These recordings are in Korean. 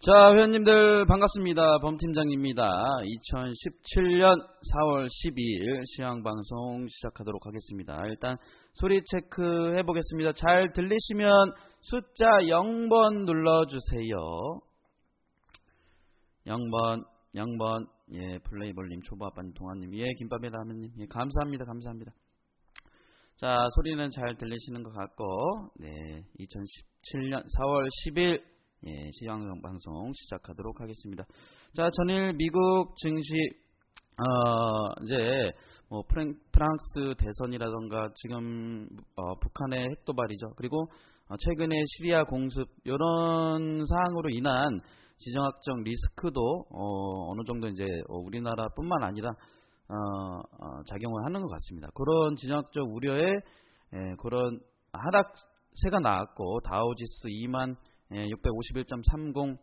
자, 회원님들 반갑습니다. 범팀장입니다. 2017년 4월 12일 시황방송 시작하도록 하겠습니다. 일단 소리 체크해 보겠습니다. 잘 들리시면 숫자 0번 눌러주세요. 0번. 예, 플레이볼님, 초보아빠님, 동아님, 예, 김밥의 라면님, 예, 감사합니다. 자, 소리는 잘 들리시는 것 같고, 네, 2017년 4월 10일 예, 시황방송 시작하도록 하겠습니다. 자, 전일 미국 증시 이제 뭐 프랑스 대선이라던가 지금 북한의 핵도발이죠. 그리고 최근에 시리아 공습 이런 사항으로 인한 지정학적 리스크도 어느 정도 이제 우리나라뿐만 아니라 작용을 하는 것 같습니다. 그런 지정학적 우려에 그런 하락세가 나왔고 다우지수 2651.30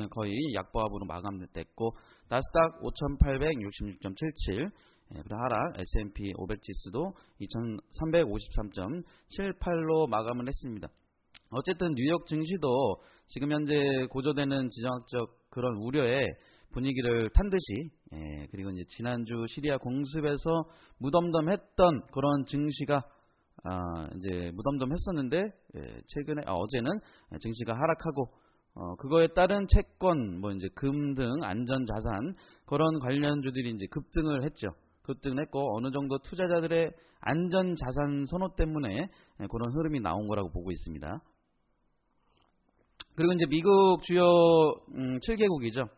거의 약보합으로 마감됐고 나스닥 5866.77 그리고 하락 S&P 500 지수도 2353.78로 마감을 했습니다. 어쨌든 뉴욕 증시도 지금 현재 고조되는 지정학적 그런 우려에 분위기를 탄 듯이 그리고 이제 지난주 시리아 공습에서 무덤덤했던 그런 증시가 이제 무덤덤했었는데 최근에 어제는 증시가 하락하고 그거에 따른 채권 뭐 이제 금 등 안전 자산 그런 관련주들이 이제 급등을 했고 어느 정도 투자자들의 안전 자산 선호 때문에 그런 흐름이 나온 거라고 보고 있습니다. 그리고 이제 미국 주요 7개국이죠.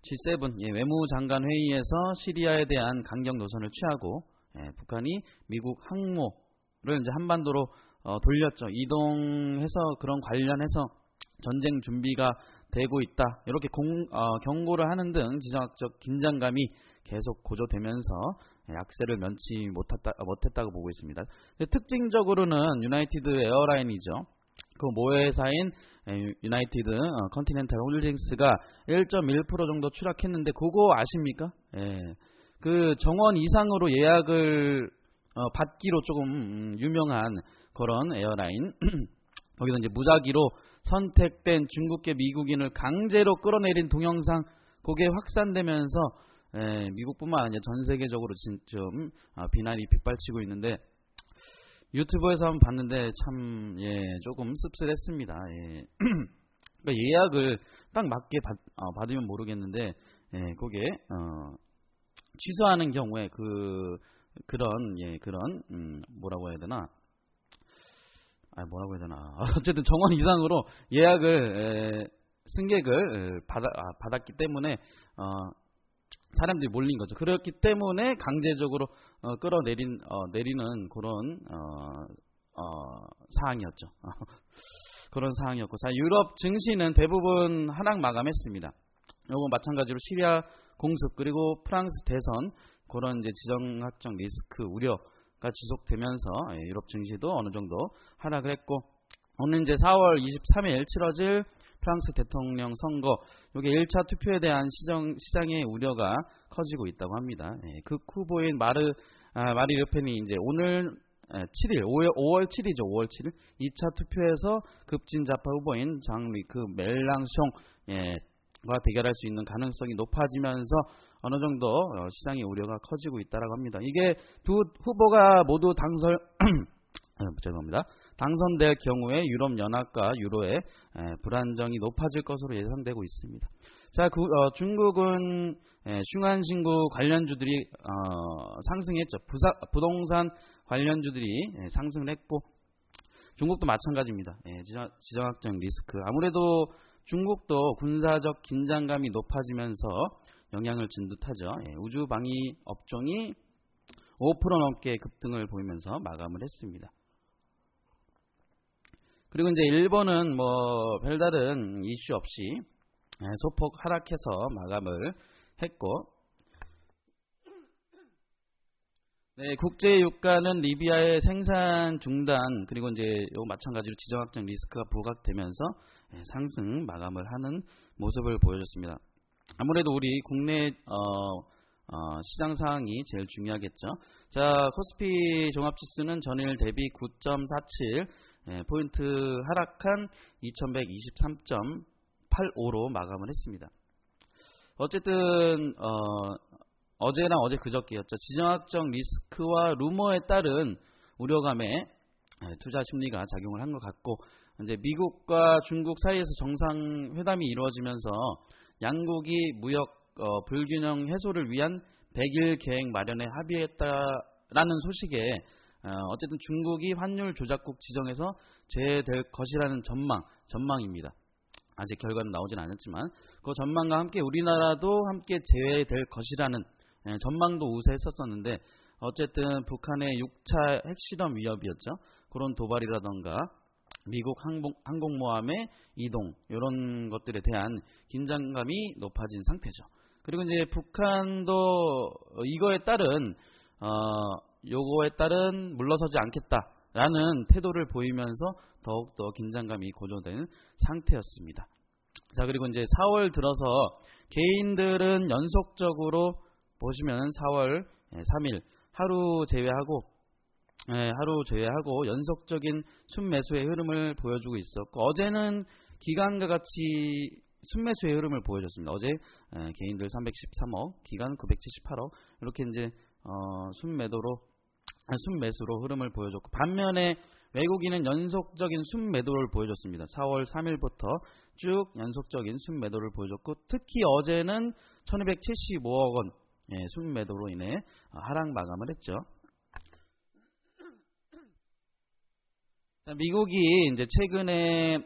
G7 외무장관 회의에서 시리아에 대한 강경 노선을 취하고 북한이 미국 항모를 이제 한반도로 돌렸죠. 이동해서 그런 관련해서 전쟁 준비가 되고 있다. 이렇게 경고를 하는 등 지정학적 긴장감이 계속 고조되면서 약세를 면치 못했다고 보고 있습니다. 특징적으로는 유나이티드 에어라인이죠. 그 모회사인 유나이티드 컨티넨탈 홀딩스가 1.1% 정도 추락했는데 그거 아십니까? 그 정원 이상으로 예약을 받기로 조금 유명한 그런 에어라인 거기서 이제 무작위로 선택된 중국계 미국인을 강제로 끌어내린 동영상 그게 확산되면서 미국뿐만 아니라 전 세계적으로 좀 비난이 빗발치고 있는데 유튜브에서 한번 봤는데 참 조금 씁쓸했습니다. 그러니까 예약을 딱 맞게 받으면 모르겠는데 그게 취소하는 경우에 그런 뭐라고 해야 되나? 어쨌든 정원 이상으로 예약을 승객을 받았기 때문에 사람들이 몰린 거죠. 그렇기 때문에 강제적으로 내리는 그런 사항이었죠. 그런 사항이었고, 자, 유럽 증시는 대부분 하락 마감했습니다. 요거 마찬가지로 시리아 공습 그리고 프랑스 대선 그런 이제 지정학적 리스크 우려가 지속되면서 유럽 증시도 어느 정도 하락을 했고, 오늘 이제 4월 23일 치러질 프랑스 대통령 선거, 이게 1차 투표에 대한 시장의 우려가 커지고 있다고 합니다. 극 후보인 마리 르펜이 이제 오늘 7일, 5월 7일이죠. 5월 7일 2차 투표에서 급진 좌파 후보인 장르크 멜랑숑과 대결할 수 있는 가능성이 높아지면서 어느 정도 시장의 우려가 커지고 있다고 합니다. 이게 두 후보가 모두 당선될 경우에 유럽 연합과 유로의 불안정이 높아질 것으로 예상되고 있습니다. 자, 중국은 슝안신구 관련주들이 상승했죠. 부동산 관련주들이 상승을 했고 중국도 마찬가지입니다. 지정학적 리스크. 아무래도 중국도 군사적 긴장감이 높아지면서 영향을 준 듯하죠. 우주 방위 업종이 5% 넘게 급등을 보이면서 마감을 했습니다. 그리고 이제 일본은 뭐 별다른 이슈 없이 소폭 하락해서 마감을 했고, 국제 유가는 리비아의 생산 중단 그리고 이제 요 마찬가지로 지정학적 리스크가 부각되면서 상승 마감을 하는 모습을 보여줬습니다. 아무래도 우리 국내 시장 상황이 제일 중요하겠죠. 자, 코스피 종합지수는 전일 대비 9.47 포인트 하락한 2123.7 6.85로 마감을 했습니다. 어쨌든 어제랑 어제 그저께였죠. 지정학적 리스크와 루머에 따른 우려감에 투자 심리가 작용을 한 것 같고, 이제 미국과 중국 사이에서 정상회담이 이루어지면서 양국이 무역 불균형 해소를 위한 100일 계획 마련에 합의했다라는 소식에 어쨌든 중국이 환율 조작국 지정에서 제외될 것이라는 전망입니다. 아직 결과는 나오진 않았지만 그 전망과 함께 우리나라도 함께 제외될 것이라는 전망도 우세했었는데, 어쨌든 북한의 6차 핵실험 위협이었죠. 그런 도발이라던가 미국 항공모함의 이동, 이런 것들에 대한 긴장감이 높아진 상태죠. 그리고 이제 북한도 이거에 따른 요거에 따른 물러서지 않겠다라는 태도를 보이면서 더욱더 긴장감이 고조된 상태였습니다. 자, 그리고 이제 4월 들어서 개인들은 연속적으로 보시면 4월 3일 하루 제외하고 연속적인 순매수의 흐름을 보여주고 있었고, 어제는 기간과 같이 순매수의 흐름을 보여줬습니다. 어제 개인들 313억, 기간 978억, 이렇게 이제 순매수로 흐름을 보여줬고, 반면에 외국인은 연속적인 순매도를 보여줬습니다. 4월 3일부터 쭉 연속적인 순매도를 보여줬고, 특히 어제는 1275억 원 순매도로 인해 하락 마감을 했죠. 미국이 이제 최근에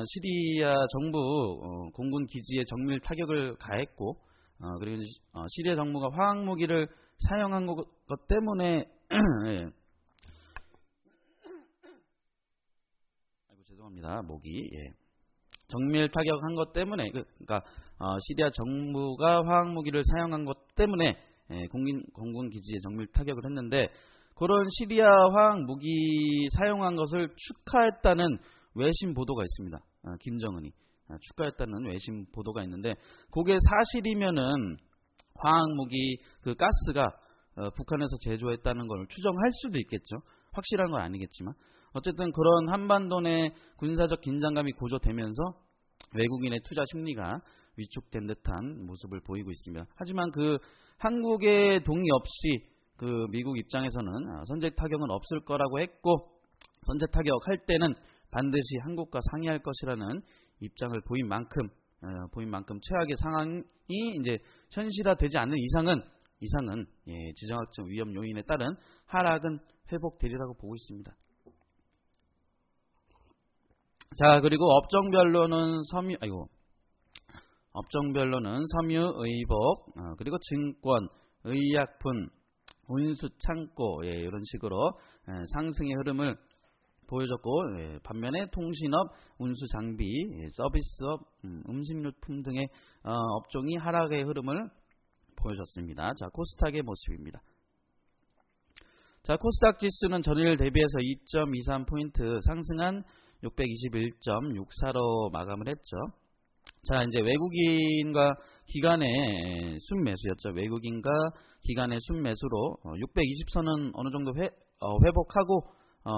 시리아 정부 공군 기지에 정밀 타격을 가했고, 그리고 시리아 정부가 화학 무기를 사용한 것 때문에 죄송합니다, 목이 정밀 타격한 것 때문에, 그러니까 시리아 정부가 화학 무기를 사용한 것 때문에 공군 기지에 정밀 타격을 했는데, 그런 시리아 화학 무기 사용한 것을 축하했다는 외신 보도가 있습니다. 김정은이 축하했다는 외신 보도가 있는데, 그게 사실이면은 화학 무기 그 가스가 북한에서 제조했다는 걸 추정할 수도 있겠죠. 확실한 건 아니겠지만, 어쨌든 그런 한반도 내 군사적 긴장감이 고조되면서 외국인의 투자 심리가 위축된 듯한 모습을 보이고 있습니다. 하지만 그 한국의 동의 없이 그 미국 입장에서는 선제 타격은 없을 거라고 했고, 선제 타격할 때는 반드시 한국과 상의할 것이라는 입장을 보인 만큼 최악의 상황이 이제 현실화되지 않는 이상은 지정학적 위험 요인에 따른 하락은 회복되리라고 보고 있습니다. 자, 그리고 업종별로는 섬유, 의복, 그리고 증권, 의약품, 운수, 창고, 이런 식으로 상승의 흐름을 보여줬고, 반면에 통신업, 운수 장비, 서비스업, 음식료품 등의 업종이 하락의 흐름을 보여줬습니다. 자, 코스닥의 모습입니다. 자, 코스닥 지수는 전일 대비해서 2.23포인트 상승한 621.64로 마감을 했죠. 자, 이제 외국인과 기관의 순매수였죠. 외국인과 기관의 순매수로 620선은 어느 정도 회복하고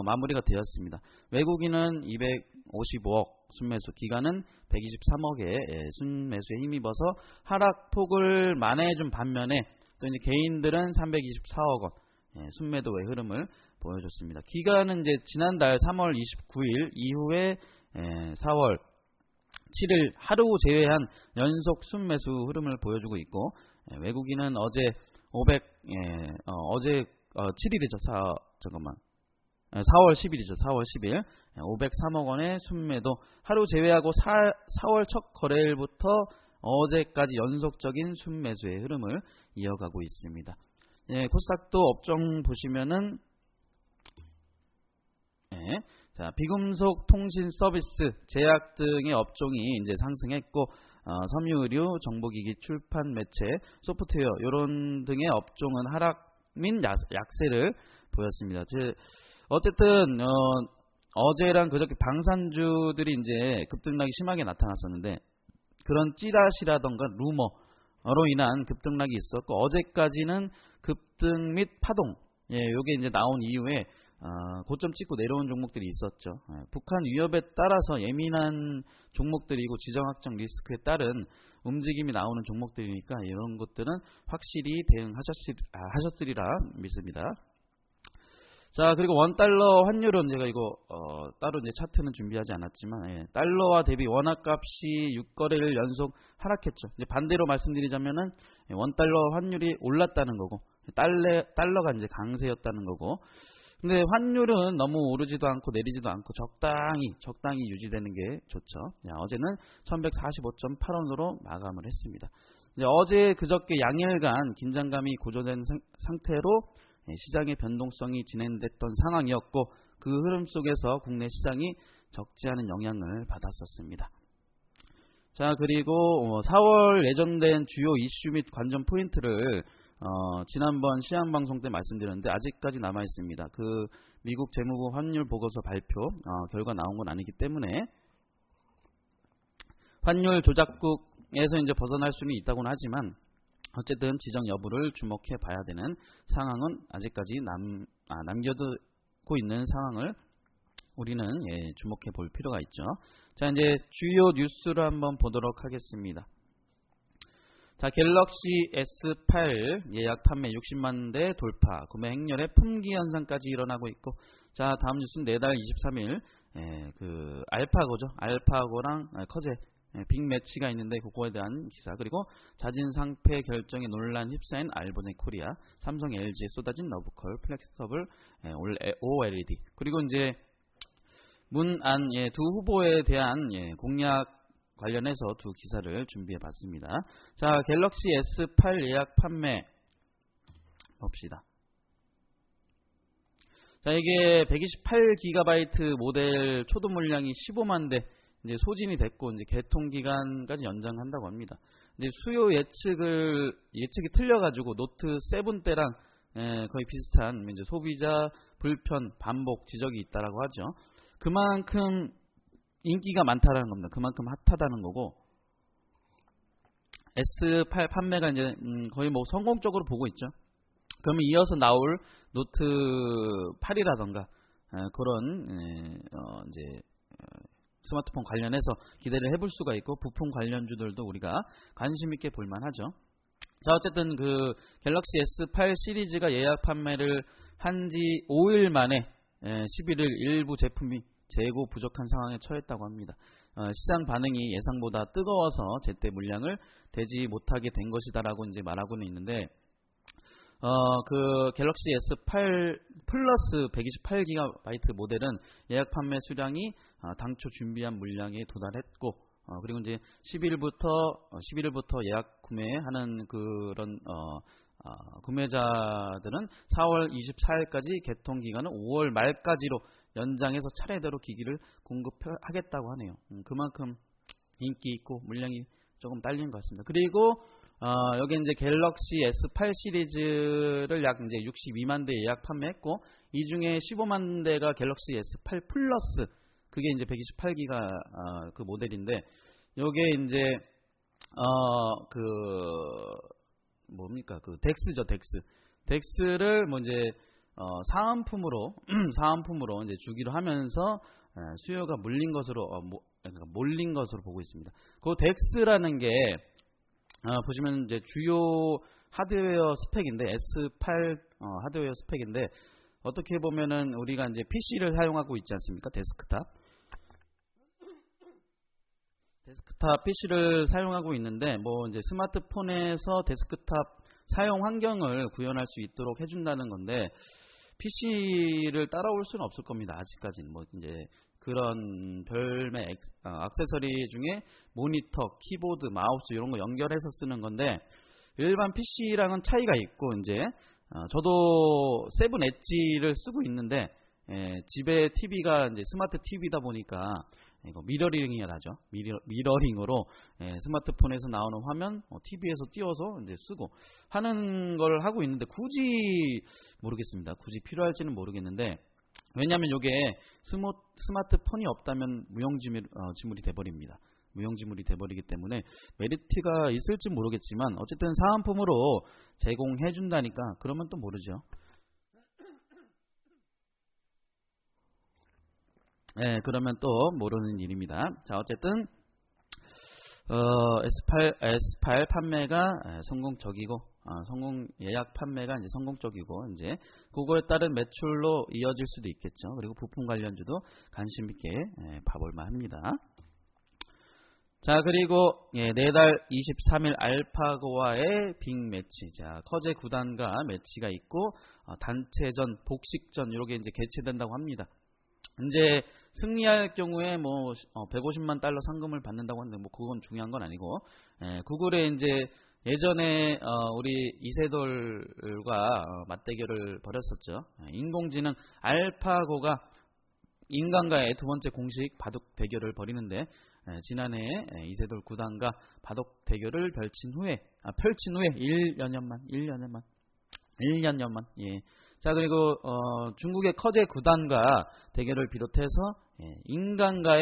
마무리가 되었습니다. 외국인은 255억 순매수, 기관은 123억의 순매수에 힘입어서 하락폭을 만회해준 반면에, 또 이제 개인들은 324억 원 순매도의 흐름을 보여줬습니다. 기간은 이제 지난달 3월 29일 이후에 4월 7일 하루 제외한 연속 순매수 흐름을 보여주고 있고, 외국인은 어제 4월 10일이죠. 4월 10일 503억 원의 순매도, 하루 제외하고 4월 첫 거래일부터 어제까지 연속적인 순매수의 흐름을 이어가고 있습니다. 코스닥도 업종 보시면은 자, 비금속, 통신 서비스, 제약 등의 업종이 이제 상승했고, 섬유, 의류, 정보기기, 출판, 매체, 소프트웨어 이런 등의 업종은 하락 및 약세를 보였습니다. 어쨌든 어제랑 그저께 방산주들이 이제 급등락이 심하게 나타났었는데, 그런 찌라시라던가 루머로 인한 급등락이 있었고, 어제까지는 급등 및 파동, 요게 이제 나온 이후에 고점 찍고 내려온 종목들이 있었죠. 북한 위협에 따라서 예민한 종목들이고 지정학적 리스크에 따른 움직임이 나오는 종목들이니까 이런 것들은 확실히 대응하셨으리라 믿습니다. 자, 그리고 원달러 환율은 제가 이거 따로 이제 차트는 준비하지 않았지만 달러와 대비 원화값이 6거래일 연속 하락했죠. 이제 반대로 말씀드리자면은 원달러 환율이 올랐다는 거고 달러가 이제 강세였다는 거고. 근데 환율은 너무 오르지도 않고 내리지도 않고 적당히 유지되는 게 좋죠. 어제는 1145.8원으로 마감을 했습니다. 이제 어제 그저께 양일간 긴장감이 고조된 상태로 시장의 변동성이 진행됐던 상황이었고 그 흐름 속에서 국내 시장이 적지 않은 영향을 받았었습니다. 자, 그리고 4월 예정된 주요 이슈 및 관전 포인트를 지난번 시황방송 때 말씀드렸는데 아직까지 남아 있습니다. 그 미국 재무부 환율 보고서 발표 결과 나온 건 아니기 때문에 환율 조작국에서 이제 벗어날 수는 있다고는 하지만 어쨌든 지정 여부를 주목해 봐야 되는 상황은 아직까지 남겨두고 있는 상황을 우리는 주목해 볼 필요가 있죠. 자, 이제 주요 뉴스를 한번 보도록 하겠습니다. 자, 갤럭시 S8 예약 판매 60만 대 돌파, 구매 행렬에 품귀 현상까지 일어나고 있고, 자, 다음 뉴스는 내달 23일 그 알파고죠. 알파고랑 커제 빅 매치가 있는데 그거에 대한 기사, 그리고 자진 상폐 결정에 논란 휩싸인 알보네 코리아, 삼성 LG에 쏟아진 러브콜, 플렉서블 OLED, 그리고 이제 문안 두 후보에 대한 공약 관련해서 두 기사를 준비해 봤습니다. 자, 갤럭시 S8 예약 판매 봅시다. 자, 이게 128GB 모델 초도 물량이 15만 대 이제 소진이 됐고 이제 개통 기간까지 연장한다고 합니다. 이제 수요 예측이 틀려가지고 노트 7 때랑 거의 비슷한 이제 소비자 불편 반복 지적이 있다라고 하죠. 그만큼 인기가 많다라는 겁니다. 그만큼 핫하다는 거고, S8 판매가 이제 거의 뭐 성공적으로 보고 있죠. 그러면 이어서 나올 노트 8이라던가 그런 이제 스마트폰 관련해서 기대를 해볼 수가 있고, 부품 관련주들도 우리가 관심 있게 볼만하죠. 자, 어쨌든 그 갤럭시 S8 시리즈가 예약 판매를 한지 5일 만에 11일 일부 제품이 재고 부족한 상황에 처했다고 합니다. 시장 반응이 예상보다 뜨거워서 제때 물량을 대지 못하게 된 것이다라고 이제 말하고는 있는데, 그 갤럭시 S8 플러스 128GB 모델은 예약 판매 수량이 당초 준비한 물량에 도달했고, 그리고 이제 11일부터 예약 구매하는 그런 구매자들은 4월 24일까지 개통 기간은 5월 말까지로 연장해서 차례대로 기기를 공급하겠다고 하네요. 그만큼 인기 있고 물량이 조금 딸린 것 같습니다. 그리고 여기 이제 갤럭시 S8 시리즈를 약 이제 62만 대 예약 판매했고, 이 중에 15만 대가 갤럭시 S8 플러스, 그게 이제 128기가 그 모델인데, 요게 이제 그 뭡니까, 그 덱스죠, 덱스를 뭐 이제 사은품으로 이제 주기로 하면서 수요가 몰린 것으로 그러니까 몰린 것으로 보고 있습니다. 그 덱스라는 게 보시면 이제 주요 하드웨어 스펙인데, S8 하드웨어 스펙인데, 어떻게 보면은 우리가 이제 PC를 사용하고 있지 않습니까? 데스크탑 PC를 사용하고 있는데, 뭐 이제 스마트폰에서 데스크탑 사용 환경을 구현할 수 있도록 해준다는 건데, PC를 따라올 수는 없을 겁니다. 아직까지는 뭐 이제 그런 별매 액세서리 중에 모니터, 키보드, 마우스 이런 거 연결해서 쓰는 건데, 일반 PC랑은 차이가 있고, 이제 저도 7 엣지를 쓰고 있는데, 집에 TV가 이제 스마트 TV다 보니까 이거 미러링이라죠. 미러링으로 스마트폰에서 나오는 화면 TV에서 띄워서 이제 쓰고 하는 걸 하고 있는데, 굳이 모르겠습니다. 굳이 필요할지는 모르겠는데, 왜냐하면 이게 스마트폰이 없다면 무용지물이 돼버립니다. 무용지물이 돼버리기 때문에 메리트가 있을지 모르겠지만, 어쨌든 사은품으로 제공해 준다니까 그러면 또 모르죠. 그러면 또 모르는 일입니다. 자, 어쨌든 S8 판매가 성공적이고 성공 예약 판매가 이제 성공적이고 이제 그거에 따른 매출로 이어질 수도 있겠죠. 그리고 부품 관련주도 관심 있게 봐볼 만합니다. 자, 그리고 내달 23일 알파고와의 빅매치. 자, 커제 구단과 매치가 있고 단체전, 복식전 이렇게 이제 개최된다고 합니다. 이제 승리할 경우에 뭐 150만 달러 상금을 받는다고 하는데 뭐 그건 중요한 건 아니고 구글에 이제 예전에 우리 이세돌과 맞대결을 벌였었죠. 인공지능 알파고가 인간과의 두 번째 공식 바둑 대결을 벌이는데 지난해 이세돌 구단과 바둑 대결을 펼친 후에 1년여만 예. 자, 그리고 중국의 커제 구단과 대결을 비롯해서 인간과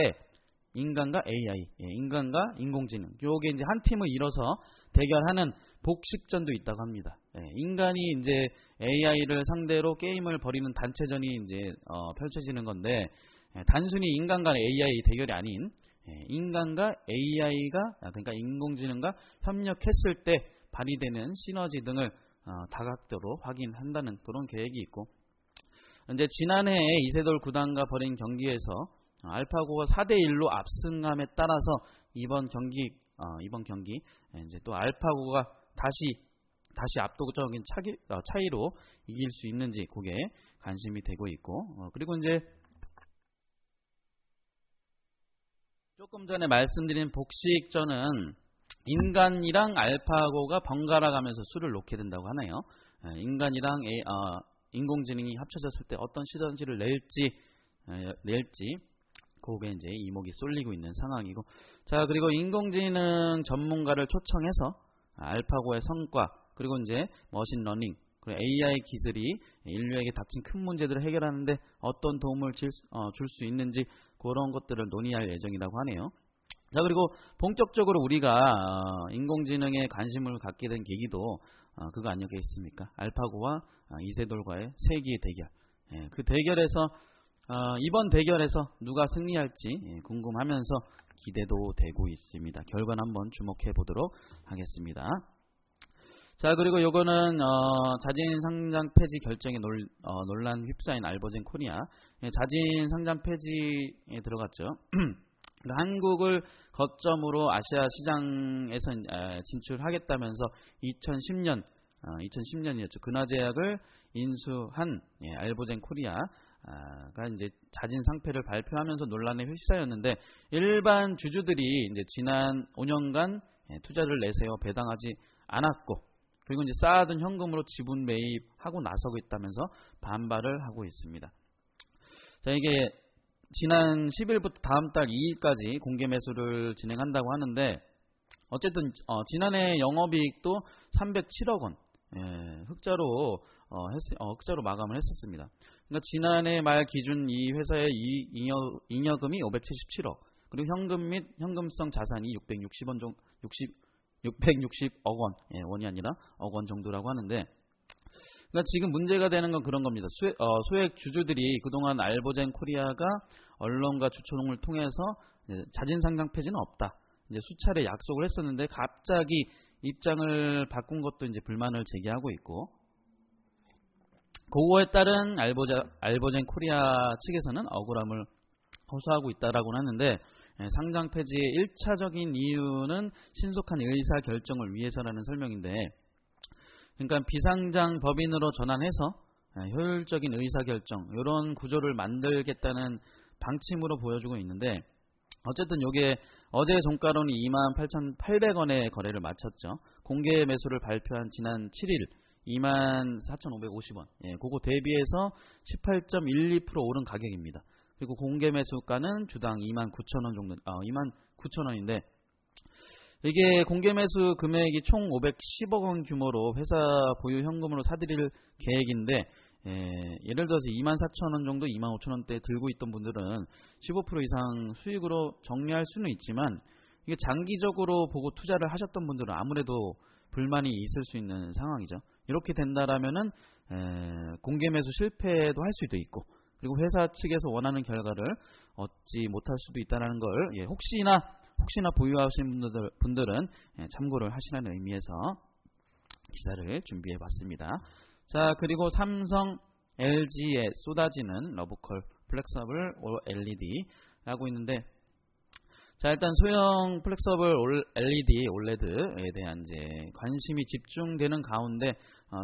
AI, 인간과 인공지능 요게 이제 한 팀을 이뤄서 대결하는 복식전도 있다고 합니다. 인간이 이제 AI를 상대로 게임을 벌이는 단체전이 이제 펼쳐지는 건데 단순히 인간과 AI 대결이 아닌 인간과 AI가 그러니까 인공지능과 협력했을 때 발휘되는 시너지 등을 다각도로 확인한다는 그런 계획이 있고 이제 지난해 이세돌 구단과 벌인 경기에서 알파고가 4대1로 압승함에 따라서 이번 경기 이제 또 알파고가 다시 압도적인 차이로 이길 수 있는지 그게 관심이 되고 있고 그리고 이제 조금 전에 말씀드린 복식전은 인간이랑 알파고가 번갈아 가면서 수를 놓게 된다고 하네요. 인간이랑 인공지능이 합쳐졌을 때 어떤 시너지를 낼지 그게 이제 이목이 쏠리고 있는 상황이고 자 그리고 인공지능 전문가를 초청해서 알파고의 성과 그리고 이제 머신러닝 그리고 AI 기술이 인류에게 닥친 큰 문제들을 해결하는데 어떤 도움을 줄 수 있는지 그런 것들을 논의할 예정이라고 하네요. 자 그리고 본격적으로 우리가 인공지능에 관심을 갖게 된 계기도 그거 아니겠습니까? 알파고와 이세돌과의 세기의 대결. 그 대결에서 이번 대결에서 누가 승리할지 궁금하면서 기대도 되고 있습니다. 결과는 한번 주목해 보도록 하겠습니다. 자 그리고 요거는 자진 상장 폐지 결정에 논란 휩싸인 알보젠 코리아 자진 상장 폐지에 들어갔죠. 한국을 거점으로 아시아 시장에서 진출하겠다면서 2010년이었죠. 근화제약을 인수한 알보젠 코리아가 이제 자진 상패를 발표하면서 논란에 휩싸였는데 일반 주주들이 이제 지난 5년간 투자를 내세워 배당하지 않았고 그리고 이제 쌓아둔 현금으로 지분 매입하고 나서고 있다면서 반발을 하고 있습니다. 자 이게 지난 10일부터 다음 달 2일까지 공개 매수를 진행한다고 하는데 어쨌든 지난해 영업이익도 307억 원 흑자로 마감을 했었습니다. 그러니까 지난해 말 기준 이 회사의 잉여금이 577억 그리고 현금 및 현금성 자산이 660억 원 원이 아니라 억 원 정도라고 하는데 그러니까 지금 문제가 되는 건 그런 겁니다. 소액 주주들이 그동안 알보젠 코리아가 언론과 주초롱을 통해서 자진 상장 폐지는 없다. 이제 수차례 약속을 했었는데 갑자기 입장을 바꾼 것도 이제 불만을 제기하고 있고 그거에 따른 알보젠 코리아 측에서는 억울함을 호소하고 있다라고 하는데 상장 폐지의 1차적인 이유는 신속한 의사 결정을 위해서라는 설명인데 그러니까 비상장 법인으로 전환해서 효율적인 의사결정 이런 구조를 만들겠다는 방침으로 보여주고 있는데 어쨌든 이게 어제 종가로는 28,800원에 거래를 마쳤죠. 공개 매수를 발표한 지난 7일 24,550원 그거 대비해서 18.12% 오른 가격입니다. 그리고 공개 매수가는 주당 29,000원 정도 29,000원인데 이게 공개 매수 금액이 총 510억 원 규모로 회사 보유 현금으로 사들일 계획인데 예를 들어서 24,000원 정도 25,000원대 들고 있던 분들은 15% 이상 수익으로 정리할 수는 있지만 이게 장기적으로 보고 투자를 하셨던 분들은 아무래도 불만이 있을 수 있는 상황이죠. 이렇게 된다라면은 공개 매수 실패도 할 수도 있고 그리고 회사 측에서 원하는 결과를 얻지 못할 수도 있다는 걸 혹시나 보유하신 분들은 참고를 하시라는 의미에서 기사를 준비해 봤습니다. 자, 그리고 삼성 LG에 쏟아지는 러브콜 플렉서블 LED라고 있는데, 자, 일단 소형 플렉서블 LED OLED에 대한 이제 관심이 집중되는 가운데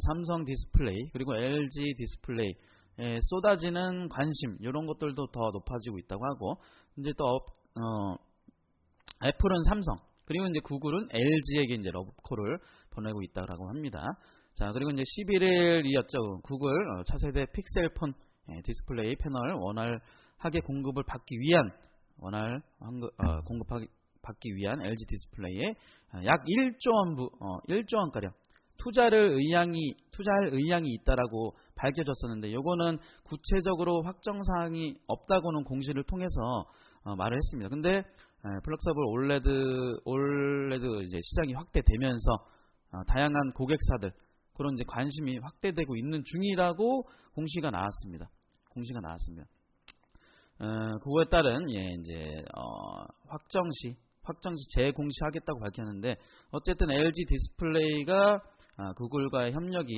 삼성 디스플레이 그리고 LG 디스플레이에 쏟아지는 관심, 이런 것들도 더 높아지고 있다고 하고, 이제 또 애플은 삼성, 그리고 이제 구글은 LG에게 이제 러브콜을 보내고 있다라고 합니다. 자, 그리고 이제 11일이었죠. 구글 차세대 픽셀폰 디스플레이 패널 원활하게 공급을 받기 위한 LG 디스플레이에 약 1조 원가량 투자할 의향이 있다라고 밝혀졌었는데, 요거는 구체적으로 확정 사항이 없다고는 공시를 통해서 말을 했습니다. 근데 플렉서블 올레드 이제 시장이 확대되면서 다양한 고객사들 그런 이제 관심이 확대되고 있는 중이라고 공시가 나왔습니다. 그거에 따른 이제 확정시 재공시하겠다고 밝혔는데, 어쨌든 LG 디스플레이가 구글과의 협력이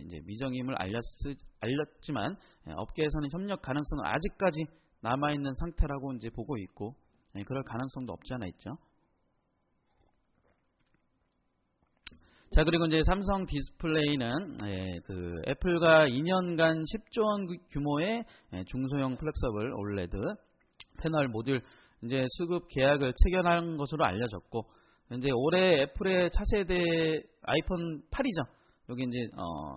이제 미정임을 알렸지만 업계에서는 협력 가능성은 아직까지 남아 있는 상태라고 이제 보고 있고, 그럴 가능성도 없지 않아 있죠. 자, 그리고 이제 삼성 디스플레이는 그 애플과 2년간 10조 원 규모의 중소형 플렉서블 OLED 패널 모듈 이제 수급 계약을 체결한 것으로 알려졌고, 이제 올해 애플의 차세대 아이폰 8이죠. 여기 이제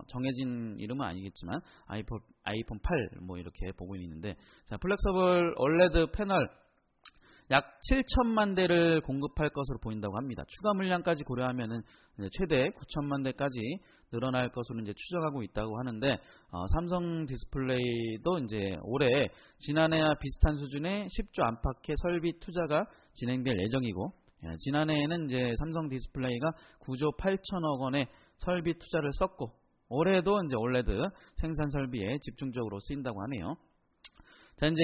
정해진 이름은 아니겠지만 아이폰 8 뭐 이렇게 보고 있는데, 자, 플렉서블 OLED 패널 약 7천만 대를 공급할 것으로 보인다고 합니다. 추가 물량까지 고려하면은 최대 9천만 대까지 늘어날 것으로 이제 추정하고 있다고 하는데, 삼성 디스플레이도 이제 올해 지난해와 비슷한 수준의 10조 안팎의 설비 투자가 진행될 예정이고, 지난해에는 이제 삼성 디스플레이가 9조 8천억 원의 설비 투자를 썼고, 올해도 이제 OLED 생산 설비에 집중적으로 쓰인다고 하네요. 자, 이제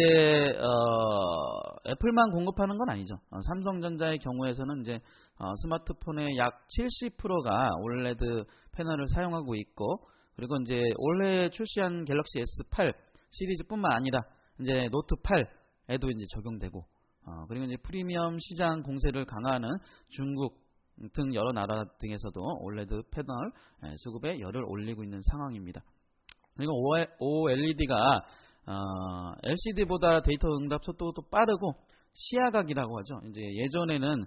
애플만 공급하는 건 아니죠. 삼성전자의 경우에서는 이제 스마트폰의 약 70%가 OLED 패널을 사용하고 있고, 그리고 이제 올해 출시한 갤럭시 S8 시리즈뿐만 아니라 이제 노트 8에도 이제 적용되고, 그리고 이제 프리미엄 시장 공세를 강화하는 중국 등 여러 나라 등에서도 OLED 패널 수급에 열을 올리고 있는 상황입니다. 그리고 OLED가 LCD보다 데이터 응답 속도도 빠르고 시야각이라고 하죠. 이제 예전에는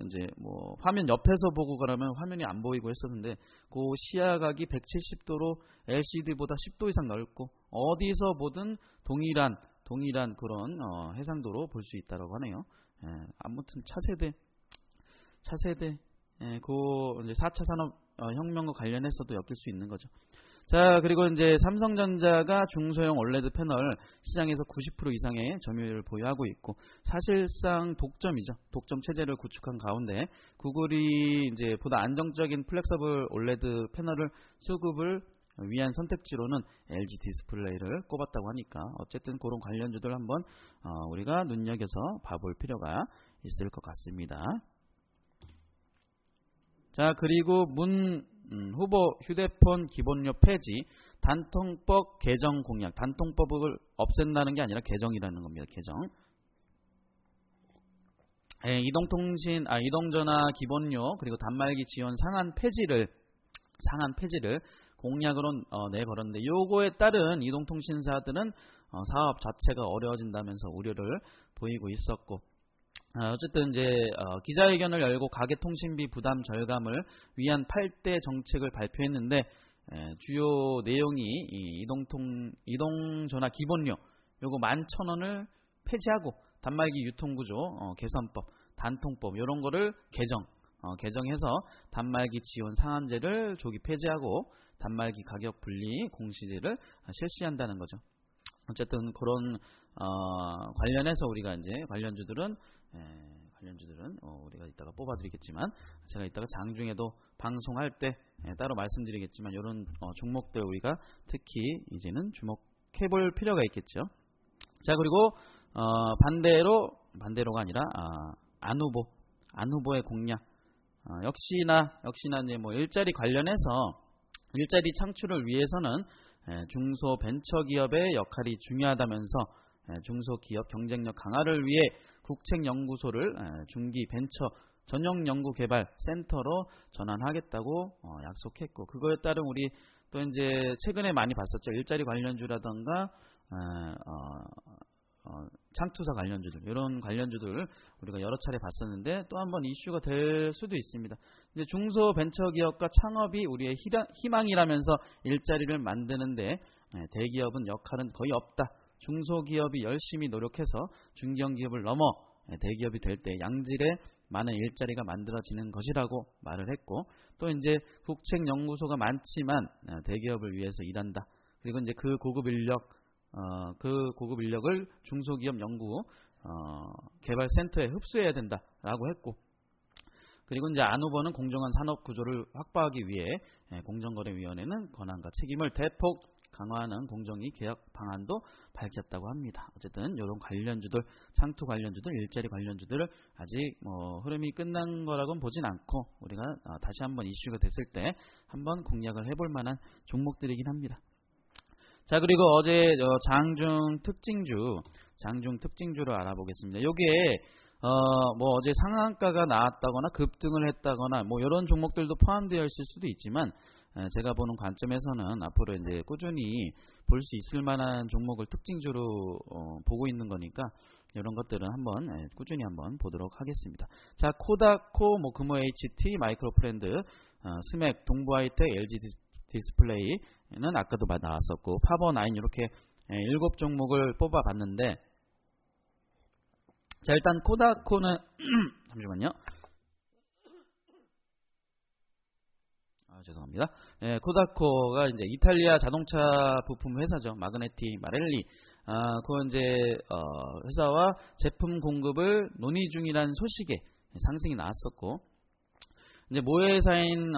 이제 뭐 화면 옆에서 보고 그러면 화면이 안 보이고 했었는데, 그 시야각이 170도로 LCD보다 10도 이상 넓고 어디서 보든 동일한 그런 해상도로 볼 수 있다라고 하네요. 아무튼 차세대 그 이제 4차 산업 혁명과 관련해서도 엮일 수 있는 거죠. 자, 그리고 이제 삼성전자가 중소형 OLED 패널 시장에서 90% 이상의 점유율을 보유하고 있고, 사실상 독점이죠. 독점 체제를 구축한 가운데 구글이 이제 보다 안정적인 플렉서블 OLED 패널을 수급을 위한 선택지로는 LG 디스플레이를 꼽았다고 하니까, 어쨌든 그런 관련주들 한번 우리가 눈여겨서 봐볼 필요가 있을 것 같습니다. 자, 그리고 문 후보 휴대폰 기본료 폐지 단통법 개정 공약. 단통법을 없앤다는 게 아니라 개정이라는 겁니다. 개정. 이동전화 기본료 그리고 단말기 지원 상한 폐지를 공약으로 내걸었는데, 요거에 따른 이동통신사들은 사업 자체가 어려워진다면서 우려를 보이고 있었고, 어쨌든 이제 기자회견을 열고 가계통신비 부담 절감을 위한 8대 정책을 발표했는데, 주요 내용이 이 이동전화 기본료 요거 11,000원을 폐지하고 단말기 유통구조 개선법, 단통법 이런 거를 개정해서 단말기 지원 상한제를 조기 폐지하고 단말기 가격 분리 공시제를 실시한다는 거죠. 어쨌든 그런 관련해서 우리가 이제 관련주들은 우리가 이따가 뽑아드리겠지만, 제가 이따가 장중에도 방송할 때 따로 말씀드리겠지만, 이런 종목들 우리가 특히 이제는 볼 필요가 있겠죠. 자, 그리고 반대로가 아니라 안 후보의 공략. 역시나 이제 뭐 일자리 관련해서 일자리 창출을 위해서는 중소벤처기업의 역할이 중요하다면서 중소기업 경쟁력 강화를 위해 국책연구소를 중기벤처 전용연구개발센터로 전환하겠다고 약속했고, 그거에 따른 우리 또 이제 최근에 많이 봤었죠. 일자리 관련주라던가 창투사 관련주들, 이런 관련주들 우리가 여러 차례 봤었는데 또 한번 이슈가 될 수도 있습니다. 이제 중소벤처기업과 창업이 우리의 희망이라면서 일자리를 만드는데 대기업은 역할은 거의 없다. 중소기업이 열심히 노력해서 중견기업을 넘어 대기업이 될 때 양질의 많은 일자리가 만들어지는 것이라고 말을 했고, 또 이제 국책연구소가 많지만 대기업을 위해서 일한다. 그리고 이제 그 고급 인력을 중소기업 연구 개발센터에 흡수해야 된다라고 했고, 그리고 이제 안 후보는 공정한 산업 구조를 확보하기 위해 공정거래위원회는 권한과 책임을 대폭 강화하는 공정위 개혁 방안도 밝혔다고 합니다. 어쨌든 이런 관련주들, 창투 관련주들, 일자리 관련주들을 아직 흐름이 끝난 거라고는 보진 않고 우리가 다시 한번 이슈가 됐을 때 한번 공략을 해볼 만한 종목들이긴 합니다. 자, 그리고 어제 장중 특징주를 알아보겠습니다. 요게 뭐 어제 상한가가 나왔다거나 급등을 했다거나 뭐 이런 종목들도 포함되어 있을 수도 있지만, 제가 보는 관점에서는 앞으로 이제 꾸준히 볼 수 있을 만한 종목을 특징주로 보고 있는 거니까 이런 것들은 한번 꾸준히 한번 보도록 하겠습니다. 자, 코다코, 뭐 금호 HT, 마이크로프렌드, 스맥, 동부하이텍, LG 디스플레이는 아까도 나왔었고, 파버나인, 이렇게 7종목을 뽑아봤는데, 자, 일단 코다코는 잠시만요. 죄송합니다. 코다코가 이제 이탈리아 자동차 부품 회사죠. 마그네티 마렐리. 그 이제 회사와 제품 공급을 논의 중이라는 소식에 상승이 나왔었고, 이제 모회사인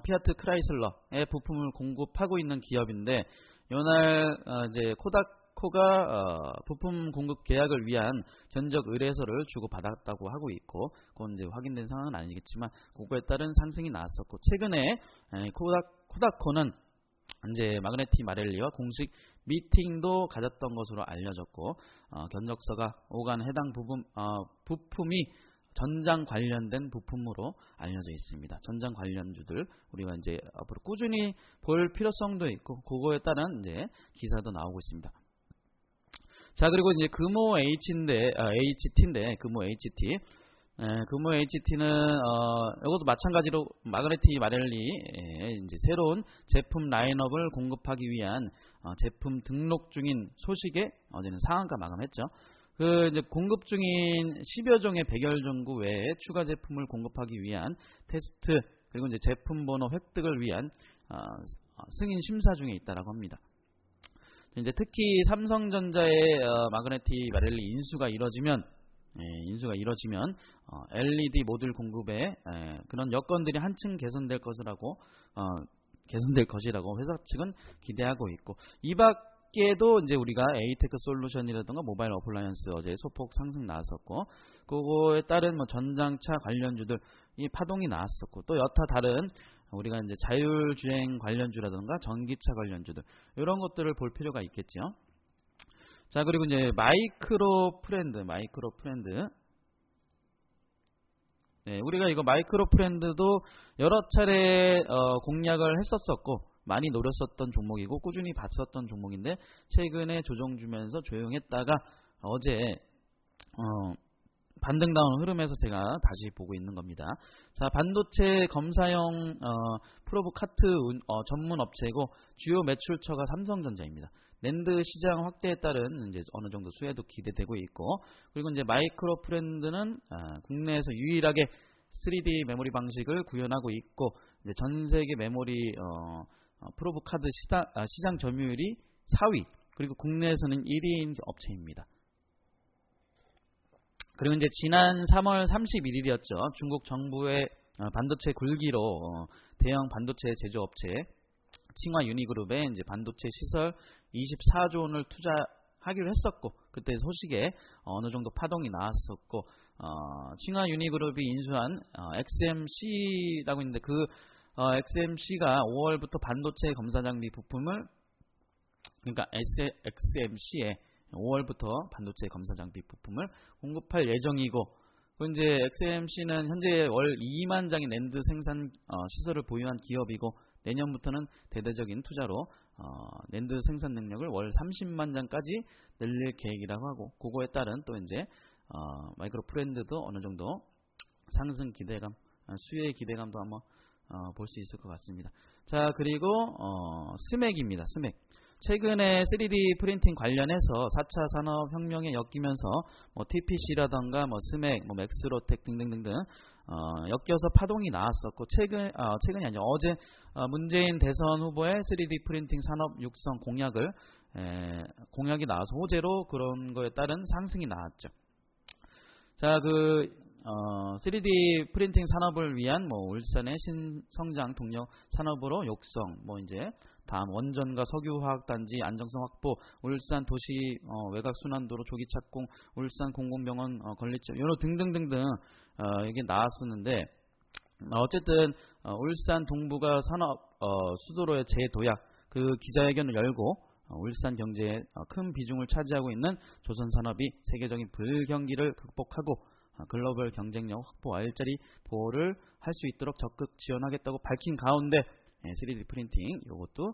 피아트 크라이슬러의 부품을 공급하고 있는 기업인데, 요날 이제 코다코가 부품 공급 계약을 위한 견적 의뢰서를 주고받았다고 하고 있고, 그건 이제 확인된 상황은 아니겠지만 그거에 따른 상승이 나왔었고, 최근에 코다코는 이제 마그네티 마렐리와 공식 미팅도 가졌던 것으로 알려졌고, 견적서가 오간 해당 부품이 전장 관련된 부품으로 알려져 있습니다. 전장 관련주들 우리가 이제 앞으로 꾸준히 볼 필요성도 있고, 그거에 따른 이제 기사도 나오고 있습니다. 자, 그리고 이제 금호 HT인데 금호 HT. 금호 HT는 이것도 마찬가지로 마그네티 마렐리에 이제 새로운 제품 라인업을 공급하기 위한 제품 등록 중인 소식에 어제는 상한가 마감했죠. 그 이제 공급 중인 10여 종의 백열전구 외에 추가 제품을 공급하기 위한 테스트, 그리고 이제 제품 번호 획득을 위한 승인 심사 중에 있다라고 합니다. 이제 특히 삼성전자의 마그네티 마렐리 인수가 이뤄지면 LED 모듈 공급에 그런 여건들이 한층 개선될 것이라고 회사 측은 기대하고 있고, 이 밖에도 이제 우리가 에이테크 솔루션이라든가 모바일 어플라이언스 어제 소폭 상승 나왔었고, 그거에 따른 뭐 전장차 관련주들 이 파동이 나왔었고, 또 여타 다른 우리가 이제 자율주행 관련주라든가 전기차 관련주들, 이런 것들을 볼 필요가 있겠죠. 자, 그리고 이제 마이크로프렌드. 네, 우리가 이거 마이크로프렌드도 여러 차례 공략을 했었었고 많이 노렸었던 종목이고 꾸준히 봤었던 종목인데, 최근에 조정 주면서 조용했다가 어제 반등 나온 흐름에서 제가 다시 보고 있는 겁니다. 자, 반도체 검사용 프로브 카트 전문 업체고, 주요 매출처가 삼성전자입니다. 낸드 시장 확대에 따른 이제 어느 정도 수혜도 기대되고 있고, 그리고 이제 마이크로프렌드는 국내에서 유일하게 3D 메모리 방식을 구현하고 있고, 이제 전 세계 메모리 프로브 카드 시장 점유율이 4위, 그리고 국내에서는 1위인 업체입니다. 그리고 이제 지난 3월 31일이었죠. 중국 정부의 반도체 굴기로 대형 반도체 제조업체 칭화 유니그룹에 이제 반도체 시설 24조 원을 투자하기로 했었고, 그때 소식에 어느 정도 파동이 나왔었고, 칭화 유니그룹이 인수한 XMC라고 있는데, 그 XMC가 5월부터 반도체 검사 장비 부품을, 그러니까 XMC에 5월부터 반도체 검사 장비 부품을 공급할 예정이고, 이제 XMC는 현재 월 2만 장의 낸드 생산 시설을 보유한 기업이고, 내년부터는 대대적인 투자로 낸드 생산 능력을 월 30만 장까지 늘릴 계획이라고 하고, 그거에 따른 또 이제 마이크로 프렌드도 어느 정도 상승 기대감, 수혜의 기대감도 한번 볼 수 있을 것 같습니다. 자, 그리고 스맥입니다. 스맥. 최근에 3D 프린팅 관련해서 4차 산업혁명에 엮이면서 뭐 TPC라던가 뭐 스맥, 뭐 맥스로텍 등등등등 엮여서 파동이 나왔었고, 최근이 아니죠. 어제 문재인 대선 후보의 3D 프린팅 산업 육성 공약이 나와서 호재로 그런 거에 따른 상승이 나왔죠. 자, 3D 프린팅 산업을 위한 뭐 울산의 신성장 동력 산업으로 육성, 뭐 이제 다음 원전과 석유화학단지 안정성 확보, 울산 도시 외곽 순환도로 조기 착공, 울산 공공병원 건립점, 요런 등등등등 이게 나왔었는데, 어쨌든 울산 동부가 산업 수도로의 재도약, 그 기자회견을 열고 울산 경제에 큰 비중을 차지하고 있는 조선 산업이 세계적인 불경기를 극복하고 글로벌 경쟁력 확보와 일자리 보호를 할 수 있도록 적극 지원하겠다고 밝힌 가운데 3D 프린팅 이것도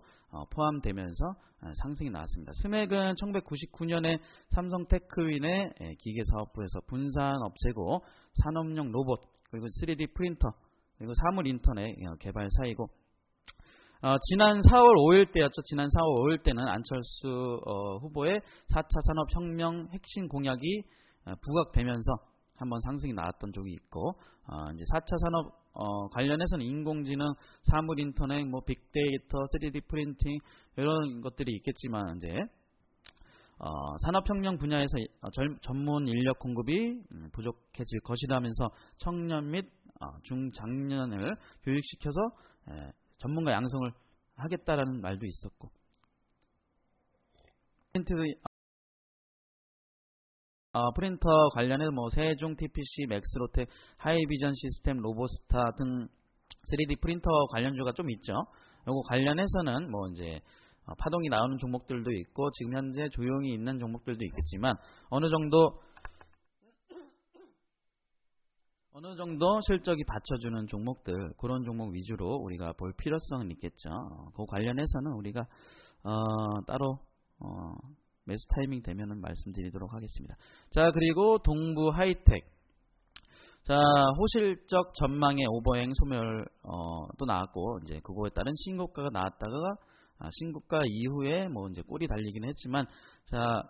포함되면서 상승이 나왔습니다. 스맥은 1999년에 삼성 테크윈의 기계사업부에서 분산 업체고, 산업용 로봇, 그리고 3D 프린터, 그리고 사물 인터넷 개발사이고, 지난 4월 5일 때였죠. 지난 4월 5일 때는 안철수 후보의 4차 산업혁명 핵심 공약이 부각되면서 한번 상승이 나왔던 적이 있고, 이제 4차 산업 관련해서는 인공지능, 사물 인터넷, 뭐 빅데이터, 3D 프린팅 이런 것들이 있겠지만, 이제 산업혁명 분야에서 전문 인력 공급이 부족해질 것이라면서 청년 및 중장년을 교육시켜서 전문가 양성을 하겠다라는 말도 있었고, 프린터 관련해서 뭐 세종, TPC, 맥스로텍, 하이비전 시스템, 로보스타 등 3D 프린터 관련주가 좀 있죠. 요거 관련해서는 뭐 이제 파동이 나오는 종목들도 있고, 지금 현재 조용히 있는 종목들도 있겠지만, 어느 정도 실적이 받쳐주는 종목들, 그런 종목 위주로 우리가 볼 필요성은 있겠죠. 그 관련해서는 우리가 따로 매수 타이밍 되면은 말씀드리도록 하겠습니다. 자, 그리고 동부 하이텍. 자, 호실적 전망의 오버행 소멸 또 나왔고, 이제 그거에 따른 신고가가 나왔다가 신고가 이후에 뭐 이제 꼬리 달리긴 했지만, 자,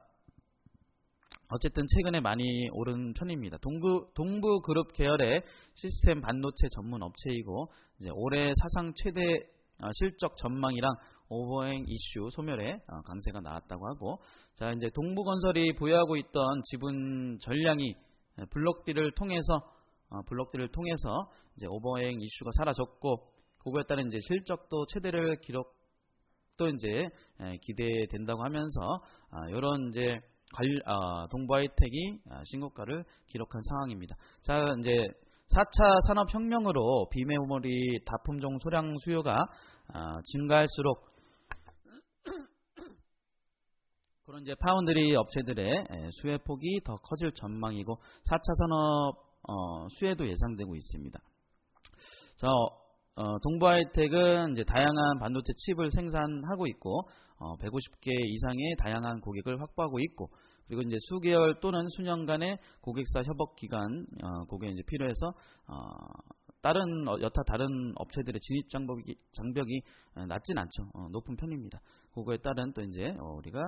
어쨌든 최근에 많이 오른 편입니다. 동부 그룹 계열의 시스템 반도체 전문 업체이고, 이제 올해 사상 최대 실적 전망이랑 오버행 이슈 소멸에 강세가 나왔다고 하고, 자, 이제 동부건설이 보유하고 있던 지분 전량이 블록딜을 통해서 이제 오버행 이슈가 사라졌고, 그거에 따른 이제 실적도 최대를 기록도 이제 기대된다고 하면서 이런 이제 동부 하이텍이 신고가를 기록한 상황입니다. 자, 이제 4차 산업혁명으로 비메모리 다품종 소량 수요가 증가할수록 그런 이제 파운드리 업체들의 수혜폭이 더 커질 전망이고, 4차 산업 수혜도 예상되고 있습니다. 자, 동부 하이텍은 이제 다양한 반도체 칩을 생산하고 있고, 150개 이상의 다양한 고객을 확보하고 있고, 그리고 이제 수개월 또는 수년간의 고객사 협업 기간, 그게 이제 필요해서 여타 다른 업체들의 진입 장벽이 낮진 않죠. 높은 편입니다. 그거에 따른 또 이제 우리가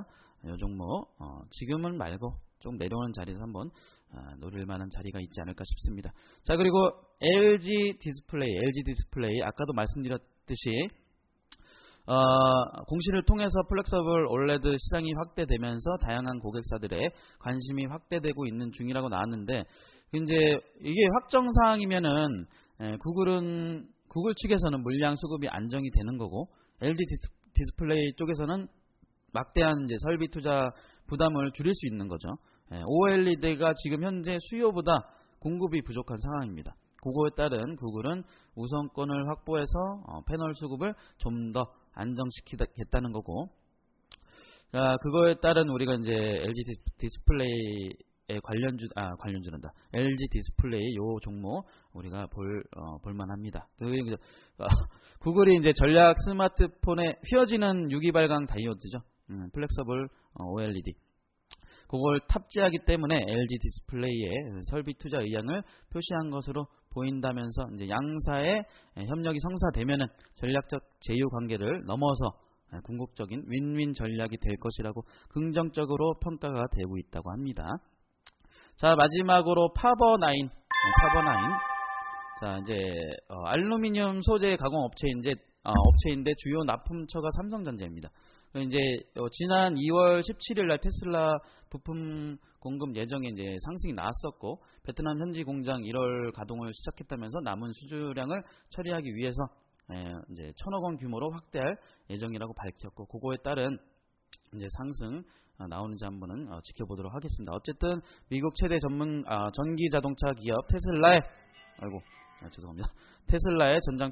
이 종목 지금은 말고 좀 내려오는 자리에서 한번 노릴 만한 자리가 있지 않을까 싶습니다. 자, 그리고 LG 디스플레이 아까도 말씀드렸듯이 공시를 통해서 플렉서블 올레드 시장이 확대되면서 다양한 고객사들의 관심이 확대되고 있는 중이라고 나왔는데, 이제 이게 확정 사항이면은 구글 측에서는 물량 수급이 안정이 되는 거고, LG 디스플레이 쪽에서는 막대한 이제 설비 투자 부담을 줄일 수 있는 거죠. OLED가 지금 현재 수요보다 공급이 부족한 상황입니다. 그거에 따른 구글은 우선권을 확보해서 패널 수급을 좀 더 안정시키겠다는 거고, 자, 그거에 따른 우리가 이제 LG 디스플레이의 관련주란다. LG 디스플레이 요 종목 우리가 볼만합니다. 구글이 이제 전략 스마트폰에 휘어지는 유기발광 다이오드죠. 플렉서블 OLED. 그걸 탑재하기 때문에 LG 디스플레이의 설비 투자 의향을 표시한 것으로 보인다면서 이제 양사의 협력이 성사되면은 전략적 제휴 관계를 넘어서 궁극적인 윈윈 전략이 될 것이라고 긍정적으로 평가가 되고 있다고 합니다. 자, 마지막으로 파버9. 자, 이제 알루미늄 소재 가공 업체인데 주요 납품처가 삼성전자입니다. 이제 지난 2월 17일 날 테슬라 부품 공급 예정에 이제 상승이 나왔었고, 베트남 현지 공장 1월 가동을 시작했다면서 남은 수주량을 처리하기 위해서 이제 1,000억 원 규모로 확대할 예정이라고 밝혔고, 그거에 따른 이제 상승 나오는지 한번은 지켜보도록 하겠습니다. 어쨌든 미국 최대 전기 자동차 기업 테슬라의 전장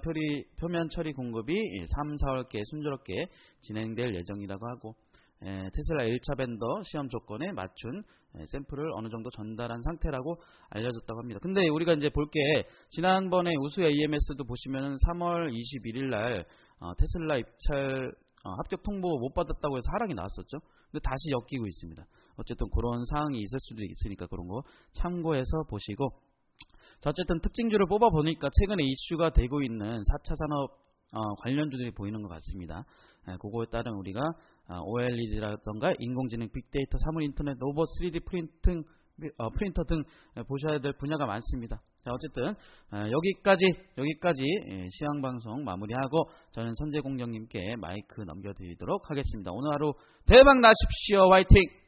표면 처리 공급이 3, 4월께 순조롭게 진행될 예정이라고 하고, 테슬라 1차 벤더 시험 조건에 맞춘 샘플을 어느 정도 전달한 상태라고 알려졌다고 합니다. 근데 우리가 이제 볼 게, 지난번에 우수 AMS도 보시면은 3월 21일 날 테슬라 입찰 합격 통보 못 받았다고 해서 하락이 나왔었죠. 근데 다시 엮이고 있습니다. 어쨌든 그런 상황이 있을 수도 있으니까 그런 거 참고해서 보시고, 자, 어쨌든 특징주를 뽑아보니까 최근에 이슈가 되고 있는 4차 산업 관련주들이 보이는 것 같습니다. 그거에 따른 우리가 OLED라던가 인공지능, 빅데이터, 사물 인터넷, 로봇, 3D 프린터 등 보셔야 될 분야가 많습니다. 자, 어쨌든 여기까지 시황방송 마무리하고 저는 선재공정님께 마이크 넘겨드리도록 하겠습니다. 오늘 하루 대박 나십시오. 화이팅!